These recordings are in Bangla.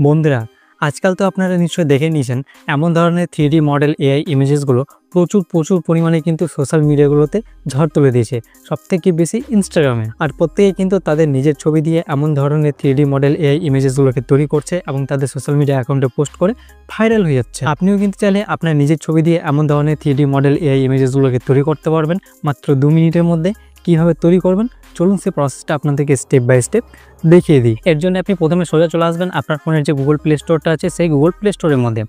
বন্ধুরা, আজকাল তো আপনারা নিশ্চয়ই দেখে নিয়েছেন এমন ধরনের 3D মডেল এআই ইমেজেসগুলো প্রচুর পরিমাণে কিন্তু সোশ্যাল মিডিয়াগুলোতে ঝড় তুলে দিয়েছে, সবথেকে বেশি ইনস্টাগ্রামে। আর প্রত্যেকে কিন্তু তাদের নিজের ছবি দিয়ে এমন ধরনের 3D মডেল এআই ইমেজেসগুলোকে তৈরি করছে এবং তাদের সোশ্যাল মিডিয়া অ্যাকাউন্টে পোস্ট করে ভাইরাল হয়ে যাচ্ছে। আপনিও কিন্তু চাইলে আপনার নিজের ছবি দিয়ে এমন ধরনের 3D মডেল এআই ইমেজেসগুলোকে তৈরি করতে পারবেন মাত্র 2 মিনিটের মধ্যে। কীভাবে তৈরি করবেন চলুন সেই প্রসেসটা আপনাদেরকে স্টেপ বাই স্টেপ দেখিয়ে দিই। এর জন্য আপনি প্রথমে সোজা চলে আসবেন আপনার ফোনের যে গুগল প্লে স্টোরটা আছে সেই গুগল প্লে স্টোরের মধ্যে।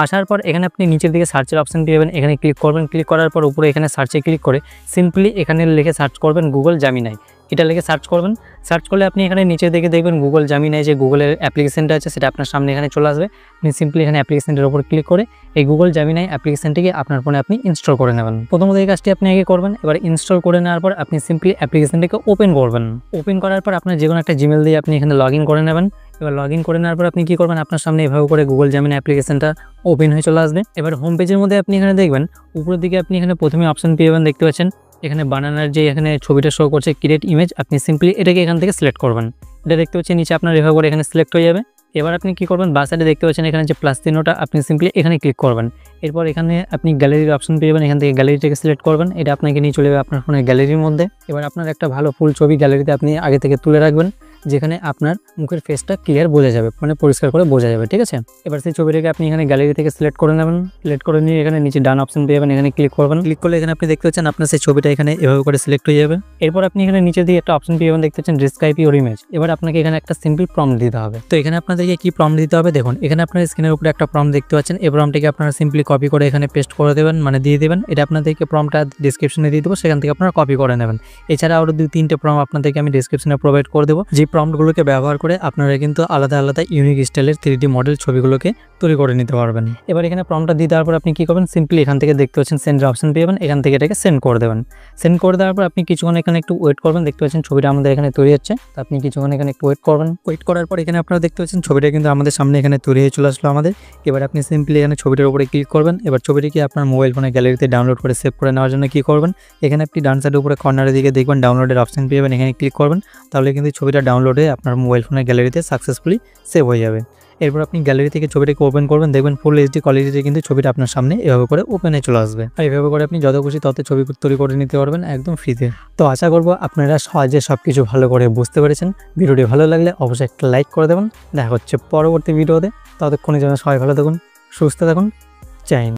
আসার পর এখানে আপনি নিচের দিকে সার্চের অপশন পেয়ে যাবেন, এখানে ক্লিক করবেন। ক্লিক করার পর উপরে এখানে সার্চে ক্লিক করে সিম্পলি এখানে লিখে সার্চ করবেন গুগল জেমিনাই। এটা লিখে সার্চ করবেন। সার্চ করলে আপনি এখানে নিচের দিকে দেখবেন গুগল জেমিনাই যে গুগলের অ্যাপ্লিকেশনটা আছে সেটা আপনার সামনে এখানে চলে আসবে। আপনি সিম্পলি এখানে অ্যাপ্লিকেশনটার উপর ক্লিক করে এই গুগল জেমিনাই অ্যাপ্লিকেশনটিকে আপনার ফোনে আপনি ইনস্টল করে নেবেন। প্রথমত এই কাজটি আপনি আগে করবেন। এবার ইনস্টল করে নেওয়ার পর আপনি সিম্পলি অ্যাপ্লিকেশনটিকে ওপেন করবেন। ওপেন করার পর আপনার যে কোনো একটা জিমেল দিয়ে আপনি এখানে লগ ইন করে নেবেন। এবার লগ ইন করে নেওয়ার পর আপনি কী করবেন, আপনার সামনে এভাবে করে গুগল জেমিনাই অ্যাপ্লিকেশনটা ওপেন হয়ে চলে আসবে। এবার হোম পেজের মধ্যে আপনি এখানে দেখবেন উপরের দিকে আপনি এখানে প্রথমে অপশন পেয়ে যাবেন, দেখতে পাচ্ছেন এখানে বানানার যে এখানে ছবিটা শো করছে ক্রিয়েট ইমেজ, আপনি সিম্পলি এটাকে এখান থেকে সিলেক্ট করবেন। এটা দেখতে পাচ্ছেন নিচে আপনার এভাবে করে এখানে সিলেক্ট হয়ে যাবে। এবার আপনি কী করবেন, বাঁ সাইডে দেখতে পাচ্ছেন এখানে যে প্লাস চিহ্নটা, আপনি সিম্পলি এখানে ক্লিক করবেন। এরপর এখানে আপনি গ্যালারির অপশন পেয়ে যাবেন, এখান থেকে গ্যালারিটাকে সিলেক্ট করবেন। এটা আপনাকে নিয়ে চলে যাবে আপনার ফোনের গ্যালারির মধ্যে। এবার আপনার একটা ভালো ফুল ছবি গ্যালারিতে আপনি আগে থেকে তুলে রাখবেন, যেখানে আপনার মুখের ফেসটা ক্লিয়ার বোঝা যাবে, মানে পরিষ্কার করে বোঝা যাবে, ঠিক আছে। এবার সেই ছবিটাকে আপনি এখানে গ্যালারি থেকে সিলেক্ট করে নেবেন। সিলেক্ট করে নিয়ে এখানে নিচে ডান অপশন পেয়ে যাবেন, এখানে ক্লিক করবেন। ক্লিক করলে এখানে আপনি দেখতে পাচ্ছেন আপনার সেই ছবিটা এখানে এভাবে করে সিলেক্ট হয়ে যাবে। এরপর আপনি এখানে নিচে দিয়ে একটা অপশন পেয়ে যাবেন, দেখতে পাচ্ছেন ডেসক্রাইব ইউর ইমেজ। এবার আপনাকে এখানে একটা সিম্পল প্রম্পট দিতে হবে। তো এখানে আপনাদেরকে কি প্রম্পট দিতে হবে দেখুন, এখানে আপনার স্ক্রিনের উপরে একটা প্রম্পট দেখতে পাচ্ছেন। এই প্রম্পটটিকে আপনারা সিম্পলি কপি করে এখানে পেস্ট করে দেবেন, মানে দিয়ে দেবেন। এটা আপনাদেরকে প্রম্পটটা ডেসক্রিপশনে দিয়ে দেবো, সেখান থেকে আপনারা কপি করে নেবেন। এছাড়া আরও 2-3টে প্রম্পট আপনাদেরকে আমি ডেসক্রিপশনে প্রোভাইড করে দেবো, যে প্রম্পটগুলোকে ব্যবহার করে আপনারা কিন্তু আলাদা ইউনিক স্টাইলের 3D মডেল ছবিগুলোকে তৈরি করে নিতে পারবেন। এবার এখানে প্রম্পটটা দিয়ে দেওয়ার পর আপনি কি করবেন, সিম্পলি এখান থেকে দেখতে পাচ্ছেন সেন্ড অপশন পেয়ে যাবেন, এখান থেকে এটাকে সেন্ড করে দেবেন। সেন্ড করে দেওয়ার পর আপনি কিছুক্ষণ এখানে একটু ওয়েট করবেন। দেখতে পাচ্ছেন ছবিটা আমাদের এখানে তৈরি হচ্ছে, তো আপনি কিছুক্ষণ এখানে একটু ওয়েট করবেন। ওয়েট করার পর এখানে আপনারা দেখতে পাচ্ছেন ছবিটা কিন্তু আমাদের সামনে এখানে তৈরি হয়ে চলে আসলো আমাদের। এবার আপনি সিম্পলি এখানে ছবিটার উপরে ক্লিক করবেন। এবার ছবিটিকে আপনার মোবাইল ফোনে গ্যালারিতে ডাউনলোড করে সেভ করে নেওয়ার জন্য কি করবেন, এখানে আপনি ডান সাইডের উপরে কর্নারের দিকে দেখবেন ডাউনলোডের অপশন পেয়ে যাবেন, এখানে ক্লিক করবেন। তাহলে কিন্তু ছবিটা ডাউনলোড হয়ে আপনার মোবাইল ফোনের গ্যালারিতে সাকসেসফুলি সেভ হয়ে যাবে। এরপর আপনি গ্যালারি থেকে ছবিটাকে ওপেন করবেন, দেখবেন ফুল এইচডি কোয়ালিটিতে কিন্তু ছবিটা আপনার সামনে এভাবে করে ওপেনে চলে আসবে। আর এভাবে করে আপনি যত খুশি তত ছবি তৈরি করে নিতে পারবেন একদম ফ্রিতে। তো আশা করবো আপনারা সহজে সব কিছু ভালো করে বুঝতে পেরেছেন। ভিডিওটি ভালো লাগলে অবশ্যই একটা লাইক করে দেবেন। দেখা হচ্ছে পরবর্তী ভিডিওতে। ততক্ষণের জন্য সবাই ভালো থাকুন, সুস্থ থাকুন, জয় হিন্দ।